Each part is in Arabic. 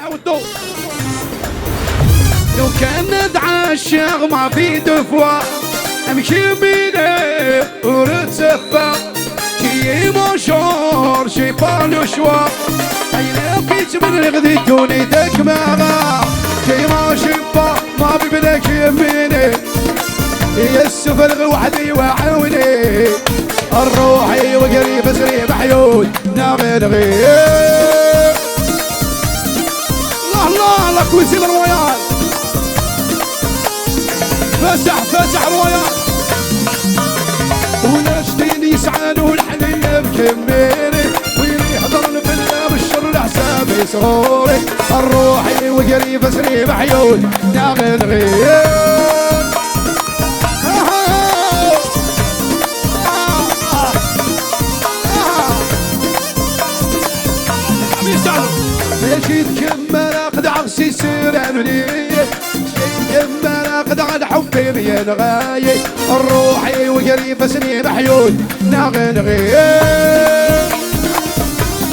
عودوا لو كان نتعشق ما في دفوة امشي بيدي ورتسفى شي مشهور شي بالشوا اي لقيت من الغدي دوني تكماغا شي ما شفا ما ببلك يميني السفل وحدي وعوني الروحي وقريب سري بحيود ناغي غير الله الله كويسين الروايات فسح فسح الروايات ونشتيني يسعان والحنين بكميني ويلي يحضرن بالله بالشر لحسابي صغوري الروحي وقريب سري بحيود ناغي غير مشيت كمل اقدع سيسير عني كمل اقدع الحب بين غاية الروحي وقريب سنين بحيود نغنغي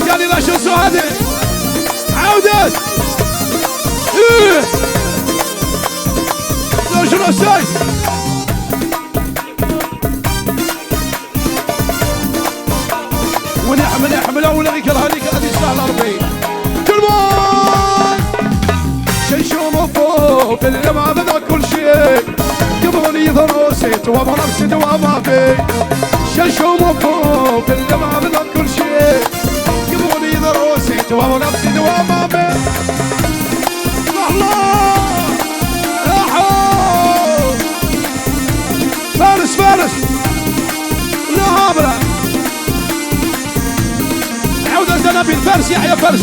قال لا شو سعادة عودت لا شنو السايس ونحمل ولا يكره هذيك هذه السهلة 40 شيشوم فوق اللي ما بدا كل شيء قبل يضرسيت وما نفسد وما في شيشوم فوق اللي ما بدا كل شيء قبل يضرسيت وما نفسد وما في الله يا حول فارس فارس لا هابرة عود الزنابيل فارس يحيى فارس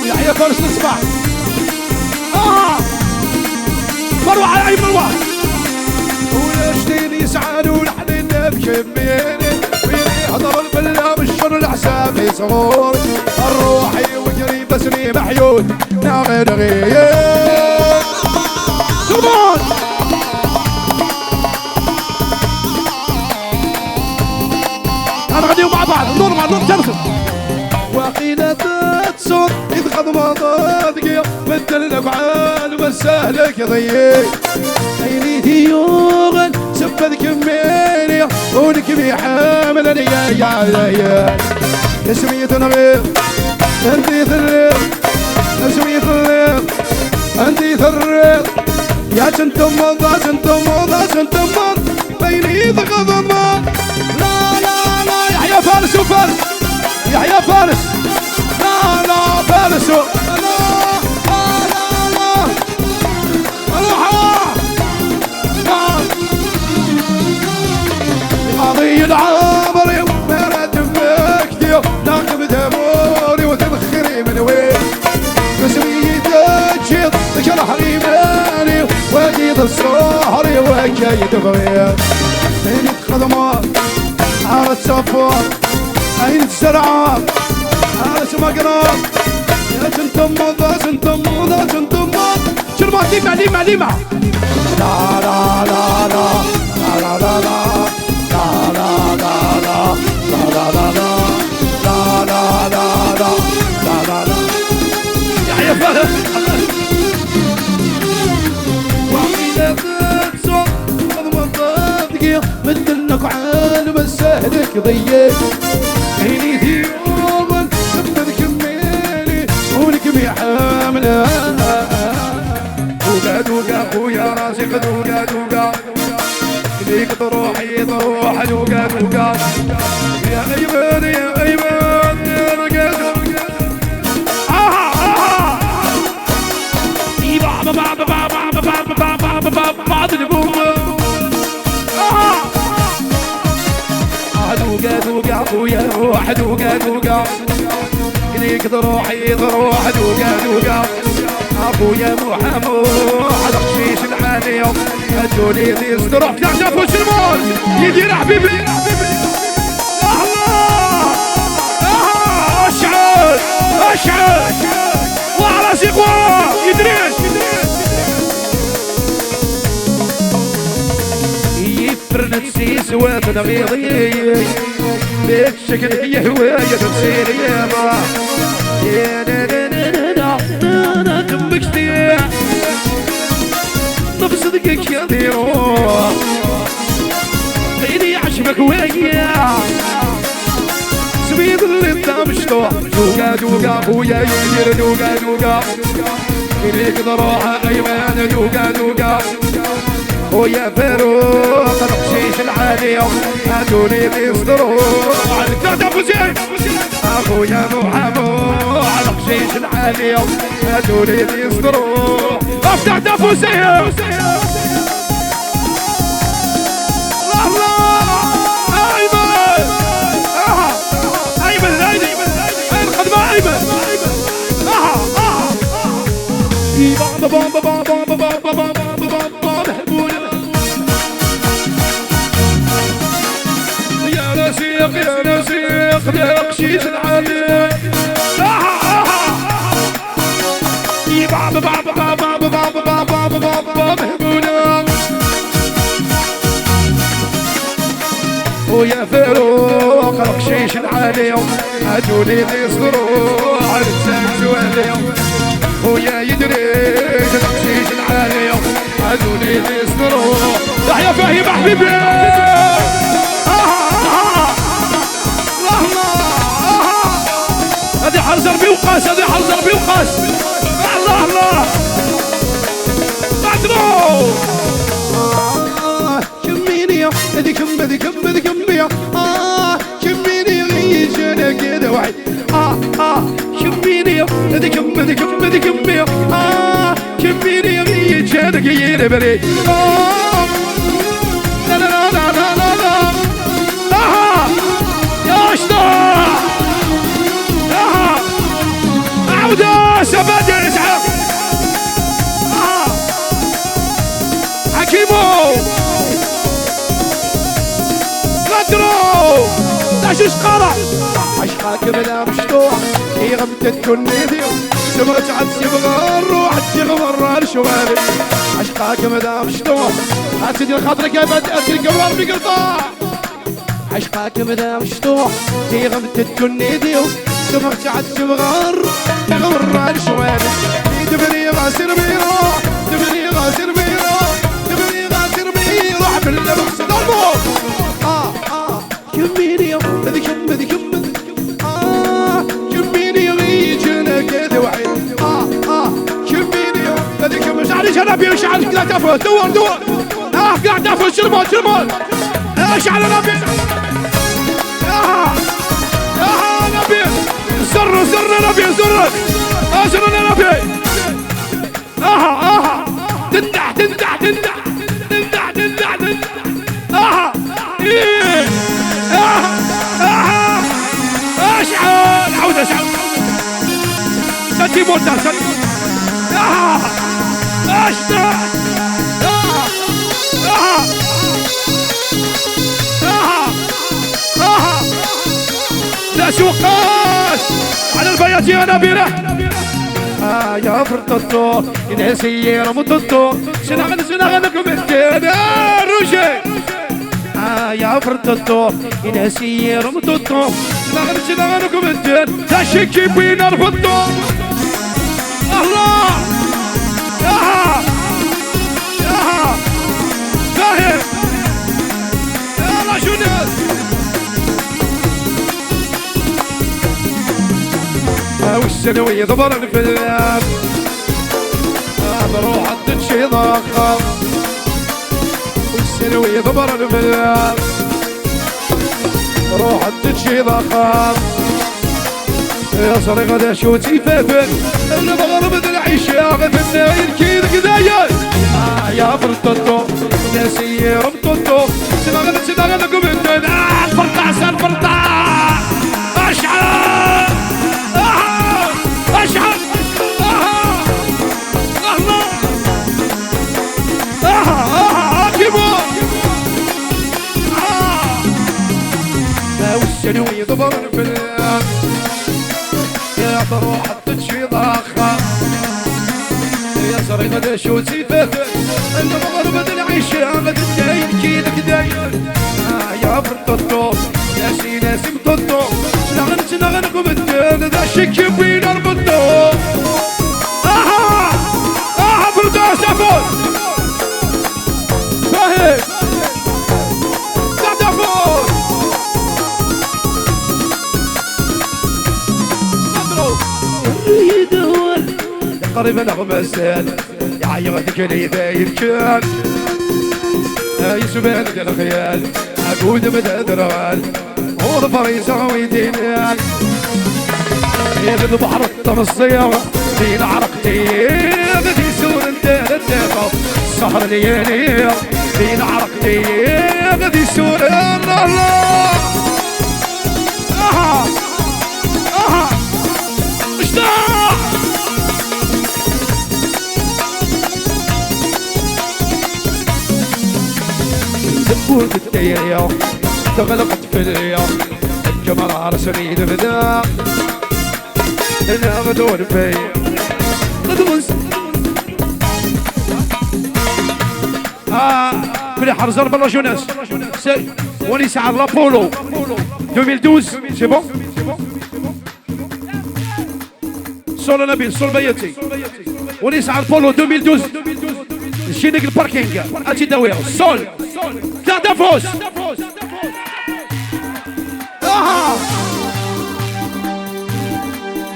يحيى فارس نسمع مروح على أي مروح ونشتيني يسعان ولحنين بكميني ويلي يحضر بالله بالشر لحسابي صغوري الروحي وقريب بسني محيود نغنغي كمان هنغنيو مع بعض نور مع نور ترسل وقيلة تصور إذ خذ مضادقية بدل الأفعال وسهلك ضيق عيني ديوغن سبت كميني ونكمي حامل يا اسمي تنغير انتي ثرير اسمي ثرير انتي ثرير يا جنتم مضى جنتم مضى جنتم مضى بيني ضغض النار لا لا لا يحيى فارس وفارس يحيى فارس لا لا فارس لا لا لا روح قضية العمر ومرات مكتي ناقب دموري وتبخري من وين مسوية تجيض جرح ريماني وقيد الصهر وكيد بغير عين خدمات عارت صفار عين الزرعات عارت مقرات يا جنتم مضى جنتم مضى جنتم مضى شربات ليمع ليمع ليمع لا لا لا لا لا لا لا يا فهد وعيدة تصور مضمضة دقيق مثلك عالم السهلك ضيق عيني ديوما سبت كميلي ونكمي حاملة دوقا دوقا خويا راسي دوقا دوقا ليك تروحي تروح دوقا دوقا يا ايمن يا ايمن يا رقا بعض البومة دوقا دوقا خويا روح دوقا دوقا ليك تروحي تروح دوقا دوقا اخويا محمود خشيش العالي هاتولي ذي تروح تلعب وش الموت يدير حبيبي الله اشعل اشعل وعلى سيقوا يدريش يفرن تسيس وتنغيضي بيك شكل هي هواية تفسير يا با مشطوح دوقا دوقا خويا يدير دوقا دوقا كليك ضروحة أيمن دوقا دوقا خويا فاروق القشيش العالية هاتوني بيصدروا على الكرة فوزي اخويا محمود على القشيش العالية هاتوني بيصدروا افتح تفوزي يا رزيق يا رزيق يا قشيش العالي ويا فاروق القشيش العالي هاتولي بيصدروا على الساكسوالي ويا يدريج القشيش العالي هاتولي بيصدروا تحيا فهيم حبيبي هذه حرزر بيوقاس هذه حرزر بيوقاس الله الله بعدرو كميني هذه كم هذه كم هذه كم بيا كميني غيجنا كده واحد كميني هذه كم هذه كم هذه كم بيا كميني غيجنا كده بري لا لا لا لا لا لا يا اشطر عودة سبات يا اسحاق حكيمو قدرو تاشوش قارع عشقاك بلا مشتوح هي غمتت كل نيديو سمرت عد سبغى الروح تغمر الشوالي عشقاك بلا مشتوح هاتدي الخاطرك يا بد اترك الوار بقطاع عشقاك بلا مشتوح هي غمتت كل نيديو سمرت عد سبغى تغمر الشوالي دبري غاسر بيروح دبري غاسر بيروح دبري غاسر بيروح باللبس ضربه كميني هذي كم هذي كم كميني غيجنا كذا وعيد كميني هذي كم شعري شربي شعري كذا تفل دور دور قاعد تفل شربان شربان شعر نبي نبي زر زر نبي زر زر نبي تندح تندح تندح تندح تندح تندح ايه اشعل عودة اشعل سنتي موتا اشتاق لا سوقاش على البيات يا نبيله يا فرطتو ينسير مطتو سنغن سنغنكم الدين روشي يا فرطتو ينسير مطتو سنغن سنغنكم الدين تشكي بين الفطو الله ياها ياها فاهم يلا شو ناس والسنوية ضبر الفلان بروح عند شي ضخم والسنوية ضبر الفلان روح عند شي ضخم يا صري غدا شو تيفافن اللي بغرب العيشة غفنا يركيد كدايا يا فرطتو يا سير مطتو سنغن سنغنكم الدين الفرطة سنفرطة اشعل اشعل كيفو والسنوي ضبر الفلان يا بروح التشي ضخم يا صري غدا شو تيفافن اللي بغربة العيشة غدا داير كيدك داير يا فرطتو يا سي ناسي مطتو سنغنكم الدين ذا شكي بين البطو فرطة سافون فاهم قريب نغمسان يا غدك لي داير كان يسبان الخيال عقود بدا درغال غور فريسة ويدينان يد البحر الطمسية في العرقتي بدي سور الدار الدافع السهر ليالي في العرقتي بدي سور الله اها اها اشتاق دبوت الديرية تغلقت في اليوم الكاميرا رسمي البدا انا غدور بي غدوس بلي حرزر بالله جوناس ولي ساعة لابولو 2012 سي بون صول نبيل صول بيتي ولي ساعة بولو 2012 شينيك الباركينغ اتي داوير صول ثلاثة فوز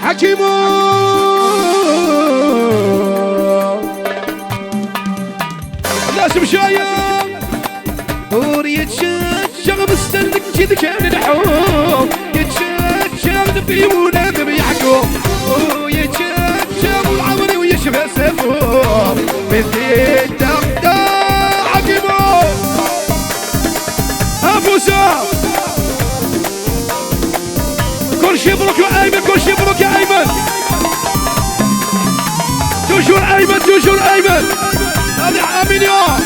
حكيمو لازم شايب يتشغب مستنك جد كان الحوم يتشغب بيونا بيحكم يتشغب العمري ويشفى سفور بدي تقدر حكيمو افوسا كل شي مبروك يا ايمن كل شي مبروك يا ايمن توجور ايمن توجور ايمن هذه امين يا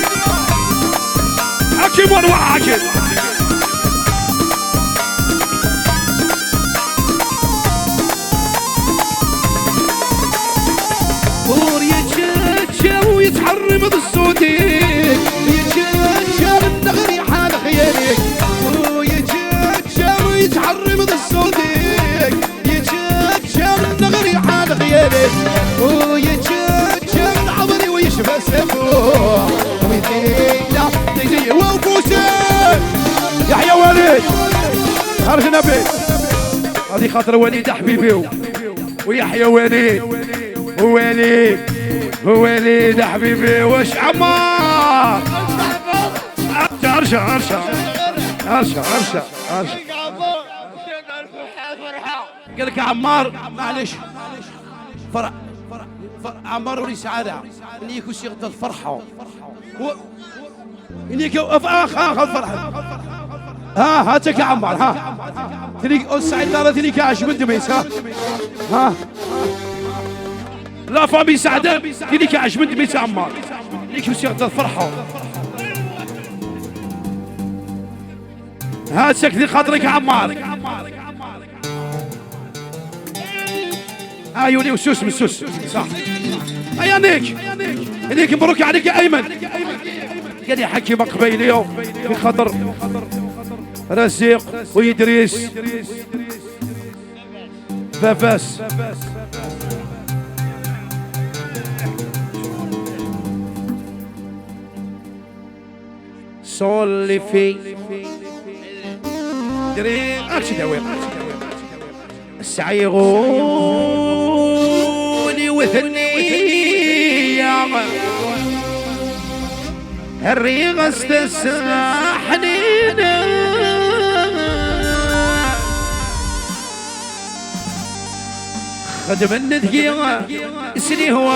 حكيم وانواع حكيم ور يتشاف ويتحرم بالصوتين يتشاف النغري حال خيالك ويتشاف ويتحرم بالصوتين يتشاف النغري حال خيالك ويتشاف العمري ويشفى سفوح ويدينا تجي وفوسين يحيى وليد خرج نبي هذه خاطر وليد حبيبي ويحيى وليد وليد حبيبي وش عمار ارشع قال لك عمار معلش فرح عمار ولي سعادة اني يكون صيغة الفرحة اني يكون اخ فرحة هاتك يا عمار تليك السعيد دارة تليك عشب دميس ها لا فامي سعدان تليك عشب دميس يا عمار ليك صيغة الفرحة هاتك ذي خاطرك يا عمار عيوني وسوس من سوس صح هيا هنيك مبروك عليك يا ايمن قال لي حكي مقبيلي في خطر رزيق ويدريس فافاس صلي في دري اكشي داوي السعيغوني وثني الريغ استسحنينا خدم النذقية سني هو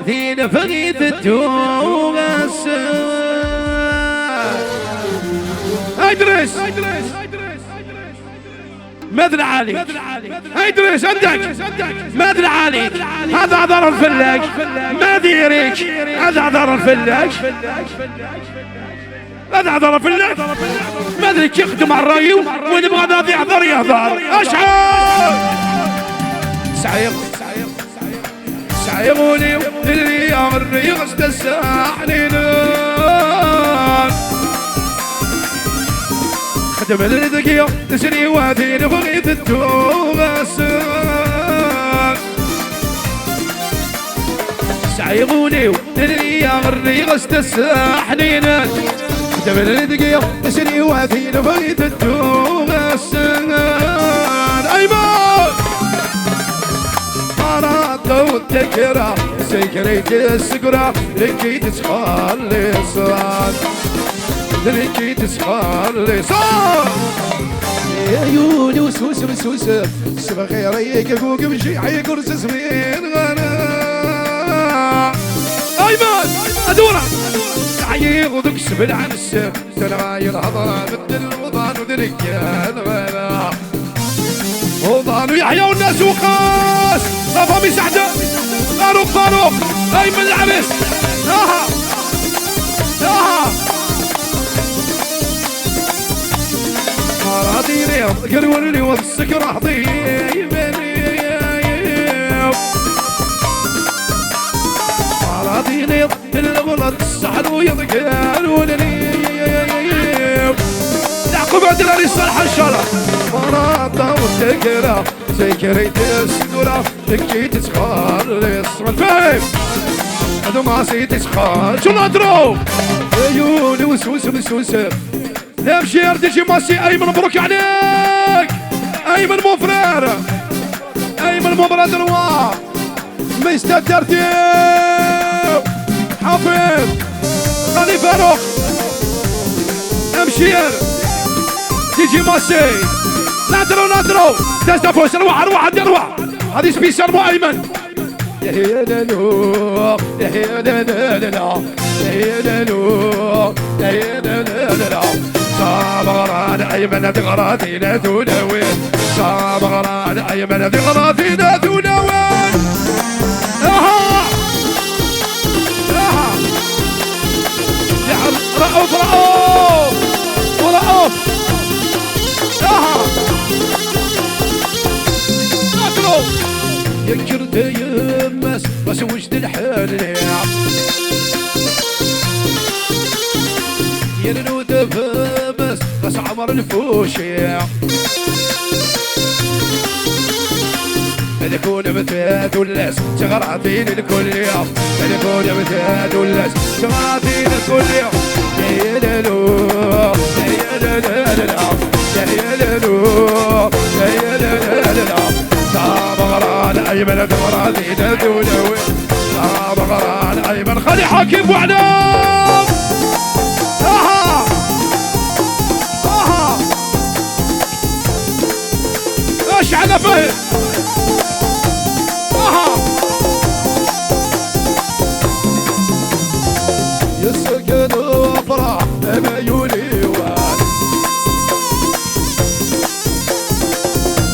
ذين فريد التوغس ادرس ماذا عليك ادرس عندك ماذا عليك هذا عذر الفلاج ما ديريك هذا عذر الفلاج هذا عذر الفلاج ما ادري يخدم على الراي ونبغى ناضي يحضر يهضر اشعر سعيغوني اللي امري غسل الساحلين خدم الرزقية تسري وادين بغيت التوغس سعيغوني اللي امري غسل الساحلين خدم الرزقية تسري وادين بغيت التوغس ايمان الذكرى سكريت السكرة لكي تسخلي صار لكي تسخلي صار يا يوني وسوس بسوس سبا خيريك فوق مشي عيكر سسمين غنا ايمن ادورة عيق ودكس بالعنس تنغاي الهضرة بدل الوطن ودركان غنا وضانو يحيى والناس وقاس رفامي سعدة فاروق ايمن العبس اها مراديني قرولي والسكر حضيبني مراديني الغلط السحر ويضقالونني يعقوب عبد الله صالح الشرف مرادة والذكرى سكريت السكرة لكي تسخر الصغر فاهم هذو ما سيت تسخر شو نضرب عيوني وسوس بسوس لا مشي تجي ماسي ايمن مبروك عليك ايمن مو فرير ايمن مو برادر وا ميستر ترتيب حافظ خلي فاروق امشير تيجي ماسي نادرو تستفوز روح يروح هذه سبيسيال مو ايمن يا هي لالو يا هي لالو يا هي لالو يا هي لالو صابران ايمن بغراتينا تناوين صابران ايمن بغراتينا تناوين اها رأوف اها ناترو يكرت يمس بس وجد الحال ينو تفمس بس عمر الفوشي نكون بتاد واللاس شغراتين الكل يوم نكون بتاد واللاس شغراتين الكل يوم يا لالو يا لالو يا لالو يا لالو صابغران ايمن بغراتين دولوي صابغران ايمن خلي حاكم وعلام ايش على فهم يسكن وافراح مايولي وان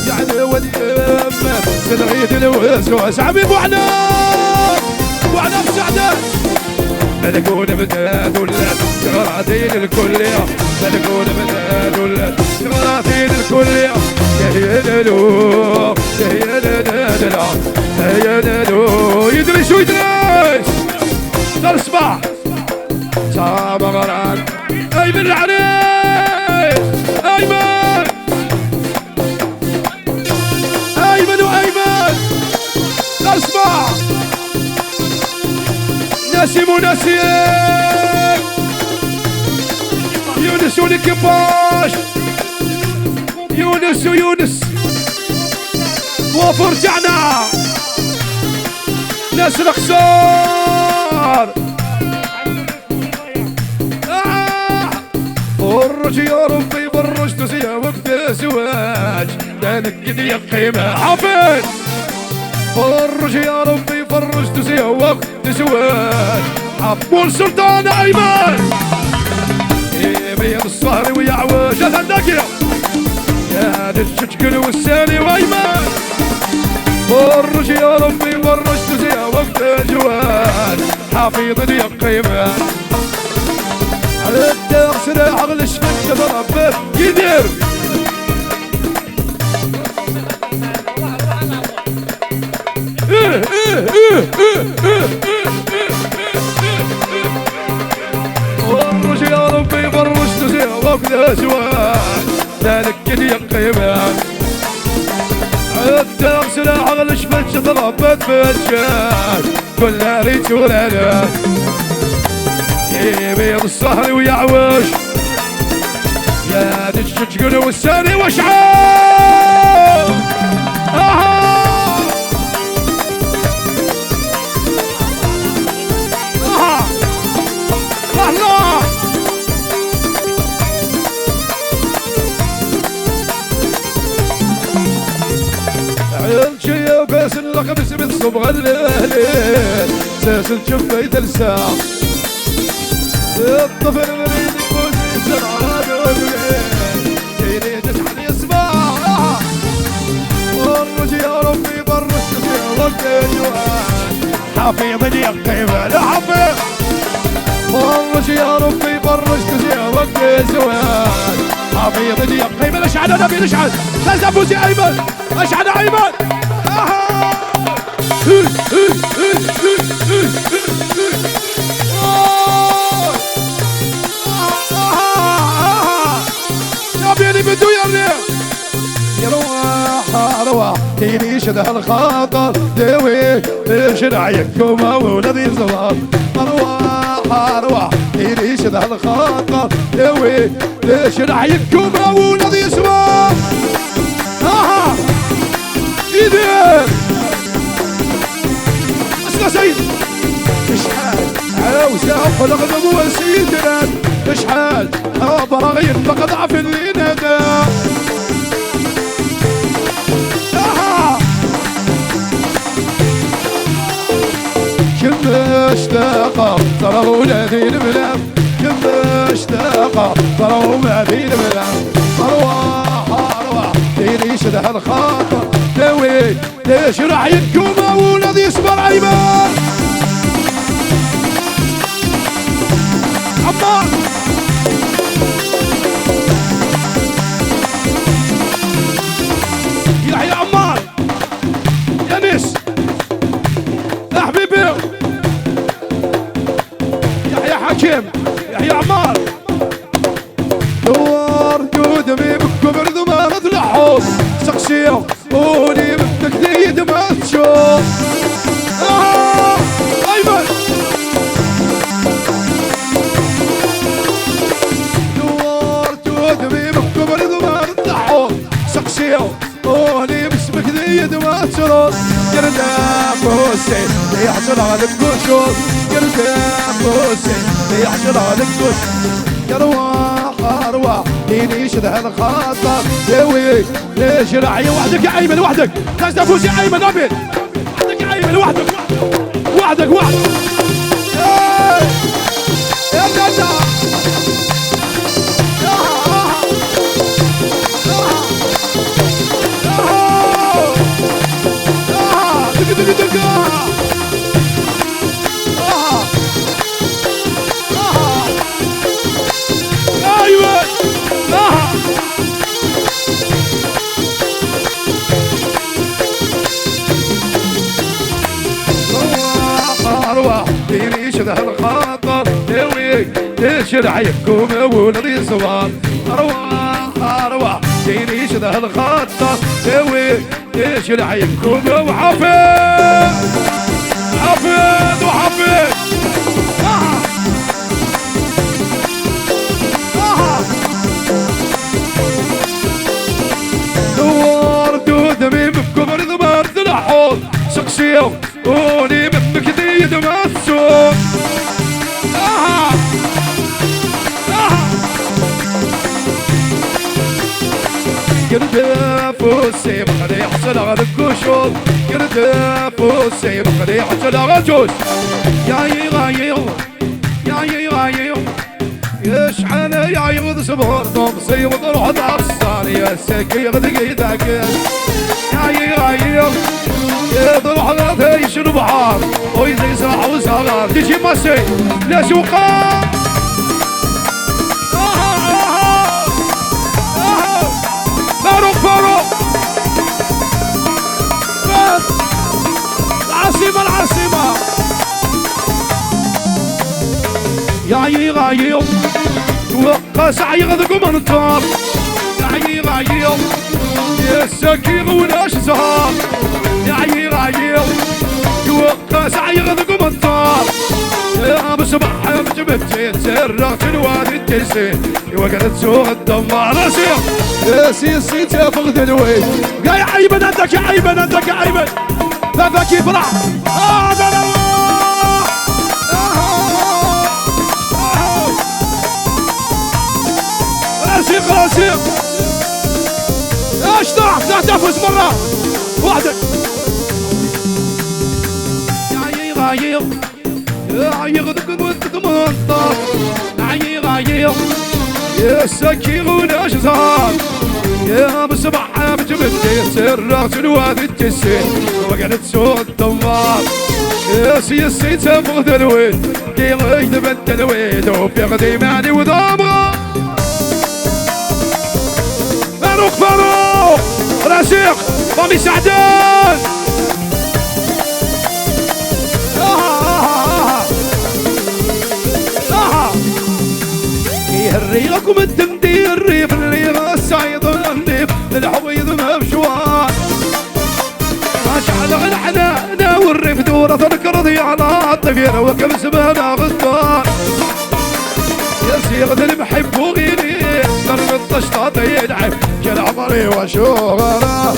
يعني ولي امه تنغيد الوسواس عميد وعنام سعدان نكون بداد ولاد شغراتين الكل يوم نكون بداد ولاد شغراتين الكل يوم يا لالو يا لالو يا لالو يدرس ويدرس اسمع صابغران ايمن العريس ايمن وايمن اسمع نسيم ونسيم يونس والكباش يونس وفرجعنا ناس الخسار فرج يا ربي فرج تسيا وقت الزواج دانك يا قيمة حافظ فرج يا ربي فرج تسيا وقت الزواج حفول سلطان ايمن بيض الصهر ويعوج هذاك يا الشجكل والسالي وايمن فرج يا ربي فرج تسيا وقت الزواج حفيظ يا قيمة الدرس عقل الشفت ضرب يدير فرج يا ربي فرج تسيا وقت الزواج ذلك يا قيمة الدرس عقل الشفت ضرب فتشاش كلها ريت ولانا بيض الصهر ويعوش يا الشجر والساري وشعار صبغ الليل ساسل شفيت لساع الطفل مريد يفوز يسرع كيني تشحن يسمع ورج يا ربي برش في وقت حفيظ اليقين لا حفيظ ورج يا ربي برش في وقت زواج حفيظ اليقين اشعل نبي نشعل لازم فوزي ايمن اشعل ايمن يا بدو يا روح كيني شده الخاطر دوي شرعيكم ولدي صغار روح كيني شده الخاطر دوي شرعيكم ولدي صغار ايدين اسمع سيد اشحال عاوزة خلق ابو سيدنا اشحال ابراغير فقد ضعف اللي نادى كم اشتاق ترى ولادي الملام كم اشتاق ترى ولادي الملام ارواح ديني شده الخاطر دوي ليش رعيتكم ولادي يصبر ايمان عمار يحيى عمار يا نس يا حبيبي يحيى حكيم يحيى عمار دوار قدمي بكبر ذما تلحظ شخصية وني بدك تريد ما تشوف ايمن دوار قدمي بكبر ذما تلحظ شخصية وني باسمك ذيد ما تشرط قرداف حسين يحصل على الكشوف قرداف حسين يحصل على الكشوف يا ارواح ديني شده الخاطر دوي ليش راعي وحدك يا ايمن وحدك لازم تفوز يا ايمن ابد وحدك يا ايمن وحدك يا دادا ديني شده الخاطر دوي ليش رعيكم ولدي صغار ارواح ديني شده الخاطر دوي ليش رعيكم وحفيظ وحفيظ دوار دودمي بكبر ذمار تلحظ شخصية وني بمك ديد ما تسوق قرداف وسيم خلي يحصل على الكشوف قرداف وسيم خلي يحصل على الجوش يا يشحن يا يغض صبر تمصي وتروح تعصر يا سكي غدقي ذاك يا يضرح ذاته يشرب بحار ويزي ساعة وصغار تجي مصي ليش وقار فاروق العاصمة يا غايب توقع سعي غدكم انطار يا غايب يا سكير ولاش زهار يا غايب توقع سعي غدكم انطار يا بصبح جبت تسرقت الوادي التسين وقعدت سوق الدمار يا سيسي تفقد الويل يا عيبن عندك يا عيبن باباك يفرح راسيق ايش ضعف لا تفوز مرة وحدك عايغ عايغ ذك منطر عايغ عايغ يا سكير ولا جزار يا بسبعة بجبتي سرعت الواد التسين وقعدت سوق الدمار يا سيسي تفقد الويد كي غيثبت الويد وفي غديماني وضامغة فاروق فاروق رشيق رامي سعدان يهري لكم الدمدي الريف اللي غسايد النيف للحويض مبشوان ما شعل غلحنا والريف دورة الكرضي على الطفير وكم زمانه غدار يا سيغة المحب وغيري ضرب الطشطاط يلعب كل عمري وشوغره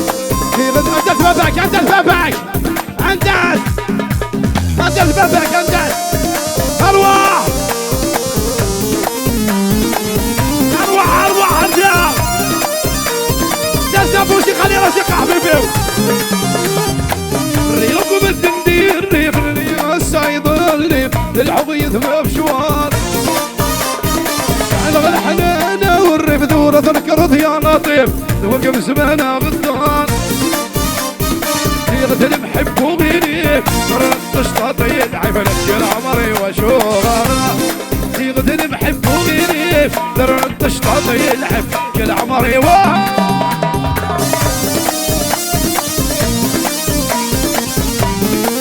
سيغة عندك بابك عندك بابك عندك بابك عندك أرواح أرواح عندك دزنا بوسي خلي راسك حبيبي ريقكم الدندير ريف اللي السعيد اللي للحويض مبشوار على الحنانة والريف دورة الكرض يا لطيف وقف زمانه غدار سيغة المحب وغيري مرد تشطاط يدعي فلك عمري وشوغره سيغة المحب وغيري مرد تشطاط يلعب كل عمري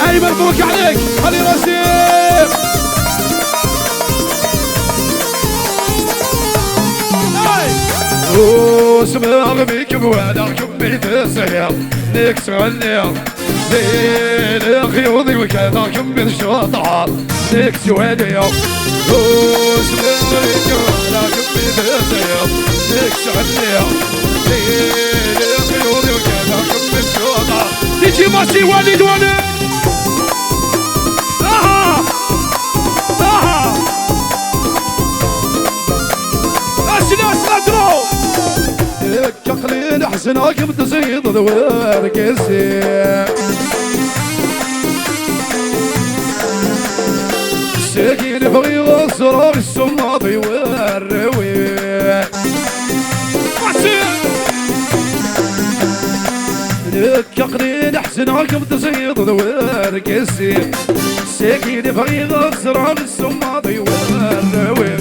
اي مبروك عليك خلي راسي وسمع بيك بوالك بيتسير ليك تغني زين خيوضي وكذا كم بالشطعة ليك سوالي وسمع بيك بوالك بيتسير ليك تغني زين خيوضي وكذا كم بالشطعة تيجي ماشي وليد وليد كقليل احسنك بتزيد ذوار كسي الساكين بغي غصر السماطي والروي كقليل احسنك بتزيد ذوار كسي الساكين بغي غصر السماطي والروي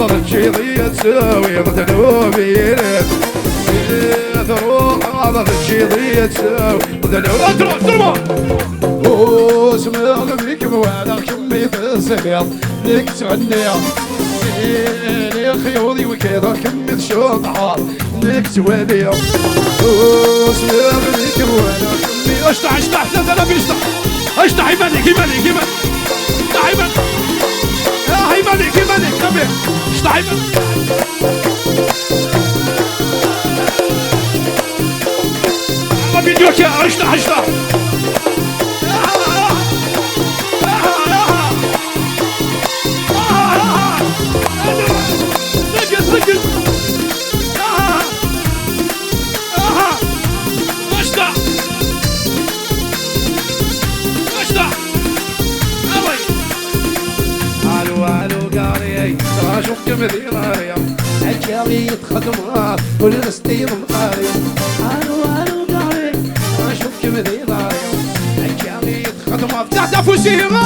حاضر تشيضي تساوي ضدلوبي تروح حاضر تشيضي تساوي ضدلوبي اضرب وسمع بيك بوالك كمي تسير ليك تغني لي خيوضي وكذا كمي تشوطها ليك توالي وسمع بيك بوالك كمي اشطح 3000 يشطح اشطح يملك اشطح يملك كمي اشطح يملك ما فيديوك يا اشطح شوف مثيرة يا حكاية خدمات والستيم مقاري الو قاري شوف مثيرة يا حكاية خدمات تحت فوسيرة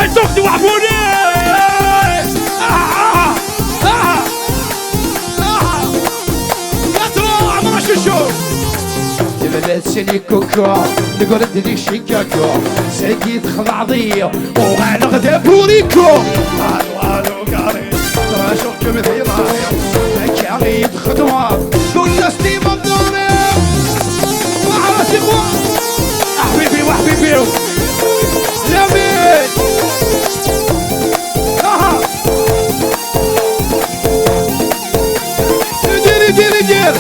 اي تختي وعبوني يا ترى عمر شو بلاد سني كوكو نقول دي شيكاكو ساكيت خضعضية وغانا غدا بوريكو الو قاري ترى شوف مثيرة حكاية خدمات كل ستيم بدوري وعراسي حبيبي وحبيبي لمين دير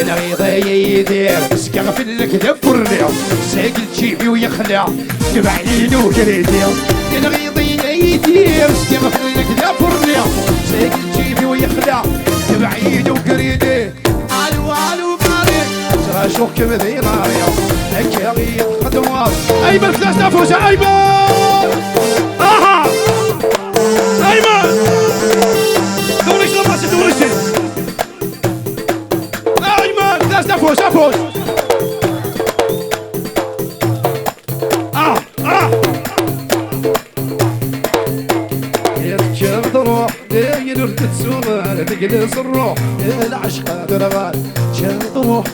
انا غير يدير اسكغ في الكذا فرني ساقل تشيبي ويخلع تبع لي وكريدي انا غير يدير اسكغ في الكذا فرني ساقل تشيبي ويخلع تبع لي وكريدي سوق كمدينة هكا يتقدموا أيمن ثلاث نفوس أيمن أيمن دوريش لباسي دوريشي أيمن ثلاث نفوس أفوس يركب ضروح ينرد تسوغل تجلس الروح العشق درغال شاب ضروح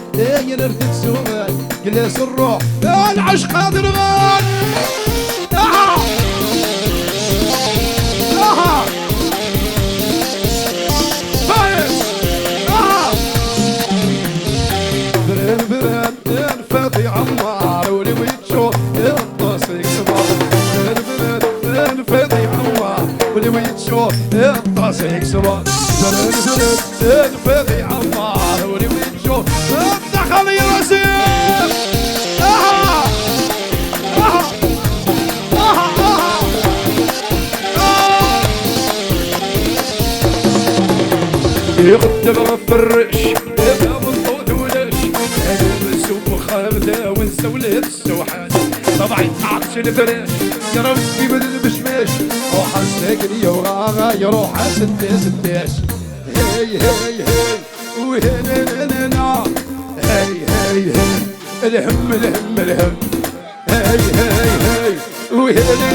ينرد تسوغل جلس الروح العشق درغال برن برن فاضي عمار ولي ويتشوف الطاسيك سمار برن برن فاضي عمار ولي ويتشوف الطاسيك سمار برن برن فاضي عمار ولي ويتشوف دخل يرسيم يقدم غفرش يبقى بالطود ولش نسوق خامده ونسولد السوحات طبعي عطش الفرش يا ربي بدل بشمش وحسك لي وغاغا يروح ستاش هي هي هي وهنا هي هي هي الهم الهم الهم هي هي هي وهنا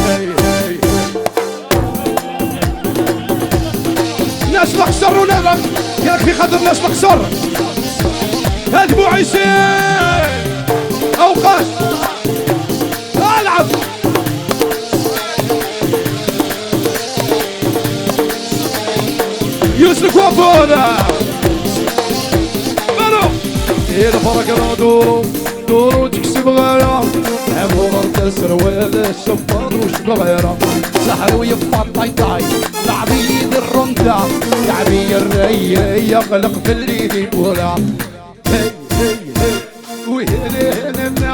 هي هي ناس مقصر ونغم يكفي خاطر ناس مقصر هاد بو عيسين اوقات العب يوسف وفونا بلو الفرق دورو دورو تكسب غاية عمر تسروال الشفاط وشبه غيره سحر ويفطر طاي لعبيد الرندا لعبي الري يغلق في الليل ولا هي هي هي وهنا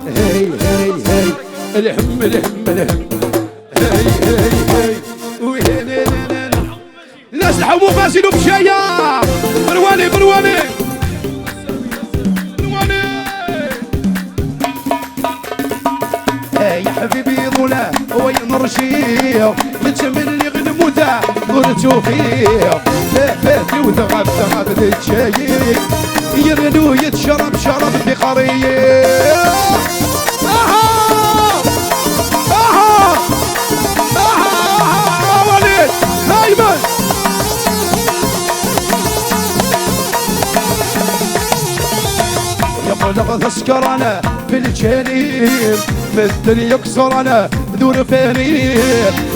هي هي هي الهم الهم الهم هي هي هي وهنا الناس الحمو فاسلوا بشايا برواني برواني يا حبيبي ظلا وين رشيق يتملي غنموتا قلتو فيه فاتي وتغاب تغاب تتشايق يرنو يتشرب شرب في قرية وليد أيمن يقول تذكر أنا في الجليل مثل يكسر أنا بدون فانيل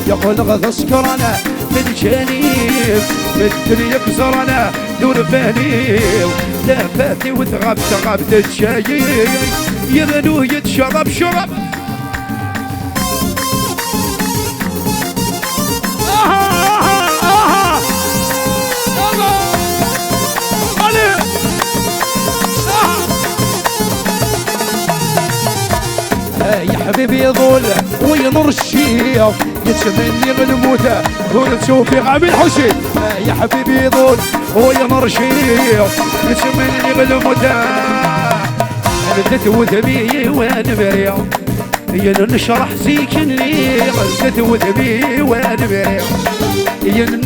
يقول تذكر أنا في الجليل مثل يكسر أنا بدون فانيل لا فاتي وتغاب تغاب تتشايق يغنو يتشرب شرب يا حبيبي يظل وينور الشيخ يتمني غنموته ونشوفي غامي الحسين يا حبيبي يظل وينور الشيخ يتمني غنموته بدت وذبي وانا بريء نشرح زيكن لي بدت وذبي وانا بريء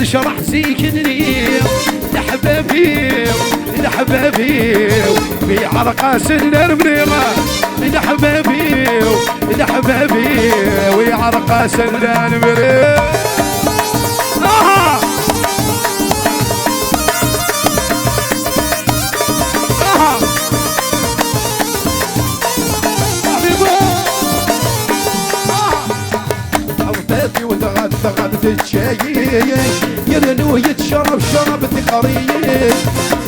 نشرح زيكن لي لحبابي لحبابي في عرقاس النرمريمة لحبابي لحبابي ويعرقاس النرمريمة غابت الشايين يرنو يتشرب شربت قريين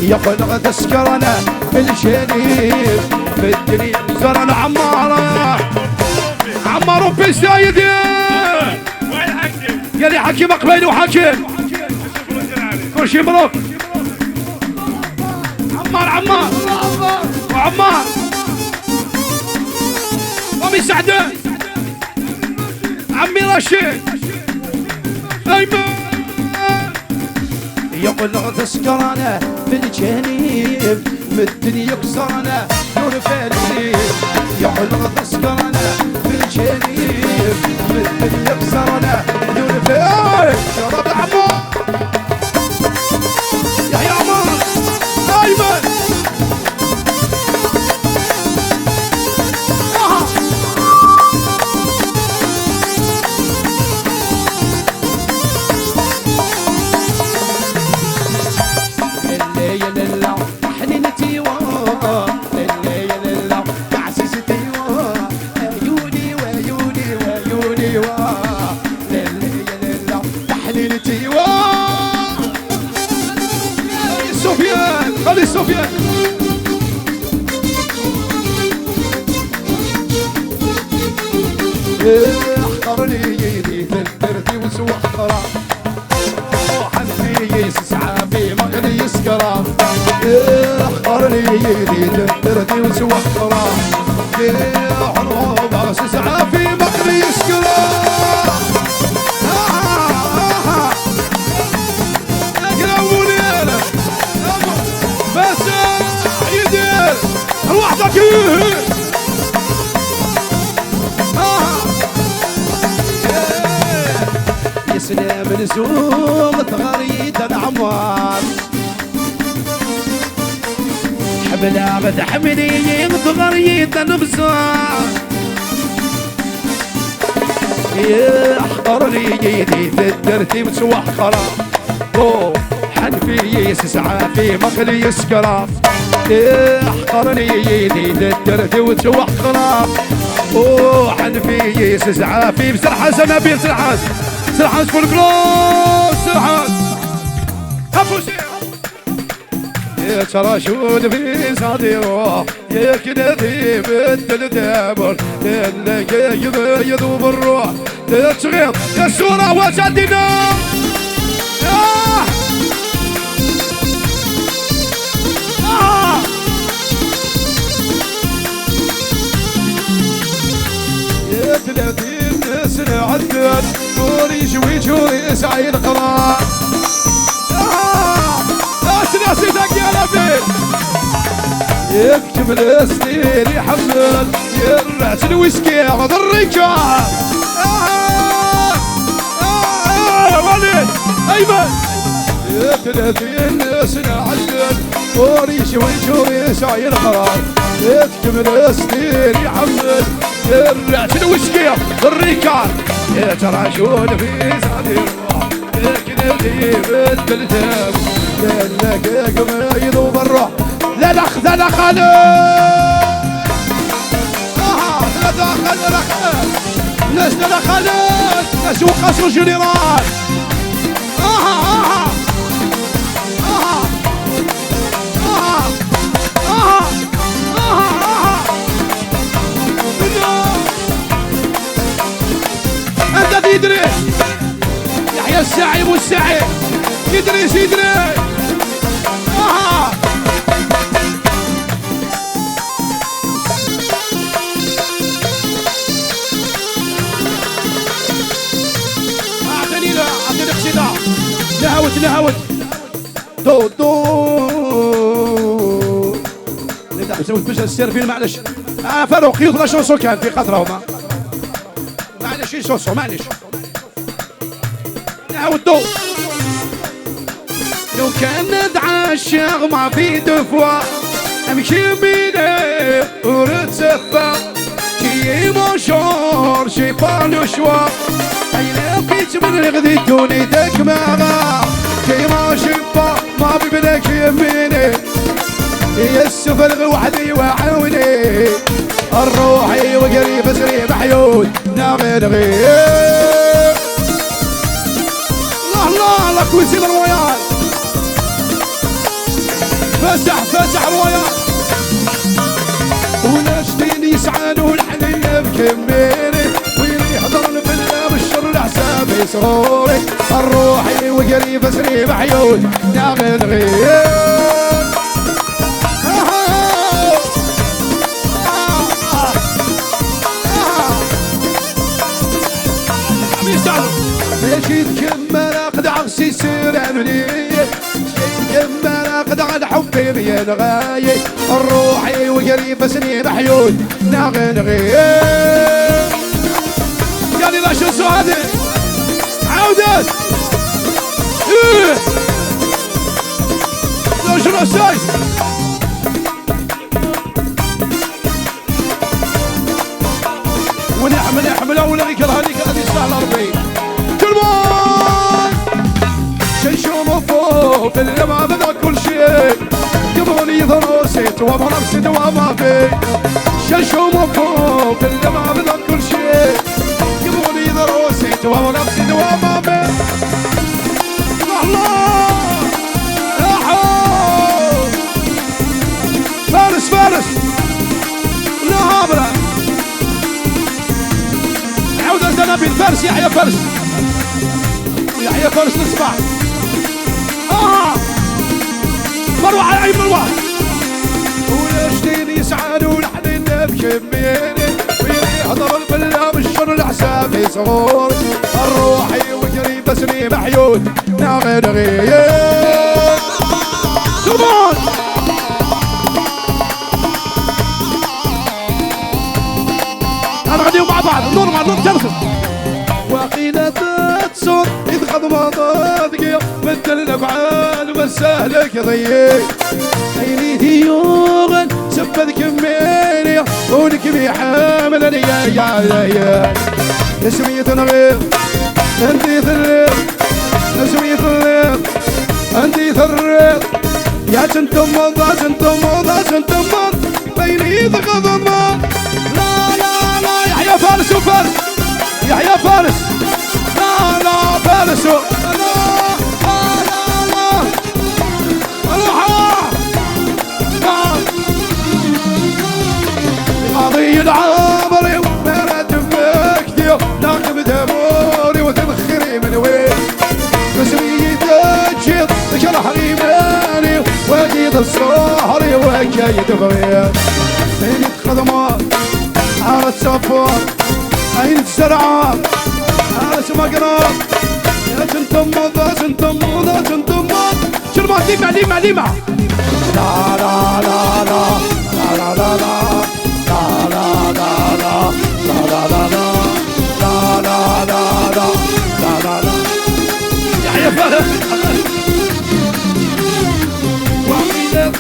يقلغ تسكرنا الجنين في الدنيا زرنا عمارة عمارة بن سايد يا لي حكيم قبيل وحكيم كل شي مبروك عمار وعمار وامي سعدان عمي رشيد أيمن يقول تسكرنا في الجنين بالدنيا كسرنا نور فالي يحلق تسكرنا بالجنيب بالدنيا كسرنا نور فالي شرب عمار يحيى عمار ايمن خلي سفيان احقرني يدي ثلثرتي وسوى احقرا وحنفي يسعى في مغني يسكرا احقرني يدي ثلثرتي وسوى احقرا حروب يسعى في مغني يسكرا لوحدك يسلم الزوم تغريد العمار حبلا بتحملي تغريد البزار يحقرني يدي في الترتيب سوى حقرا حنفي يسعى في مقلي يسكرا احقرني يدي للدرد وتوح خلاص وحنفي يسعى في بسرحاس نبيل سرحاس سرحاس فولكلور سرحاس هفوشي يا تراشود في صديره يا كنادي بدل دابر اللي يذوب الروح تغيط يا الصورة وجدنا ثلاثين سنة عدت وري شوي شوي سعي القرار ناسيتك يا لبيب يكتب السنين يحمل يرعس الويسكي غض الرجال وليد ايمن 30 سنة عدت وري شوي شوي سعي القرار يكتب السنين يحمل الرعش الوشكية الريكان يترعشون في صدير كنتي بالتلتاب لأنك كما يذوب الروح لا دخل لا دخل لا دخل ناس لا دخلت ناس وقصر جنرال إدريس يحيى الساعي والساعي إدريس أعطيني قصيدة نهوت دو نبدأ نسوي باش السيرفين معلش فاروق يطلع شونسو كان في قطرة معلش شونسو معلش نعودو لو كان ندعى الشيخ ما في دفوة امشي بيدي ورتسفى كي مشهور شي بالو شوا اين بيت من الغذي توني دكماغا كي ما شفا ما ببنك يميني السفر وحدي وعوني الروحي وقريب سري بحيود نامن غير الله لك وسيم الرويال فسح الرويال وناشدين يسعانوا الحنية بكميني ويلي يحضرن بالله بالشر لحسابي سروري الروحي وقريب سري بحيود نامن غير ماشي تكمل اقد عغسي سير عنوني ماشي تكمل اقد غدا حبي بين غاية الروحي وقريب سنين حيود نغنغي قال لا شو سعادة عودت لو شنو الساي ونحمل أولئك الهنيك هذه السهلة 40 كلمان شيشوم فوق في اللمعة بدا كل شيء يبغوني ضروسيت وابغى نفسي دوامة في شيشوم فوق في اللمعة بدا كل شيء يبغوني ضروسيت وابغى نفسي دوامة في الله يا حول فارس لا هابرة عودة الزنابيل فارس يحيى فارس نسمع مروة على عين مروة ويشتيني يسعد ولحنين بشميني ويحضر البلا بالشر الحسابي صغور الروحي وقريب سني محيود نغنغي كمان انا غاديو مع بعض نور مع نور ترخص وقيلة تصور إذ خضمضات قيا مثل الأفعال وسهلك ضيق عيني ديوغن سبت كميني ونك بيحامل يا نسمية نغير انتي ثريق نسمية ثريق انتي ثريق يا سنتمض بيني ضغضمض لا يحيى فارس وفارس يحيى فارس لا فارس لا قاضي العابري ومرد مكتي ناقب دموري وتبخري من وين بسمي تجيط شرح ريماني وجيد الصهري وجايد بغير بين خدمات عارت صفوات عين الزرعات عارس مقراب يا سنتمض شربات ليمة يا فهد وعيدة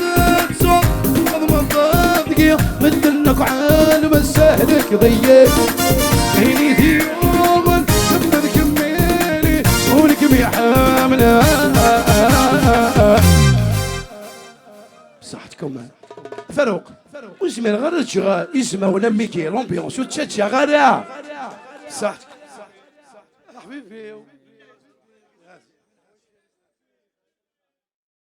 تصور خضمضات دقيق مثلنك عالم السهلك ضيق عيني ديوغن سبت كميني ولك بيحامل صحتكم فاروق واسمي غير شغال اسمه ولا ميكي لومبيونس وتشاتشا غير صحتك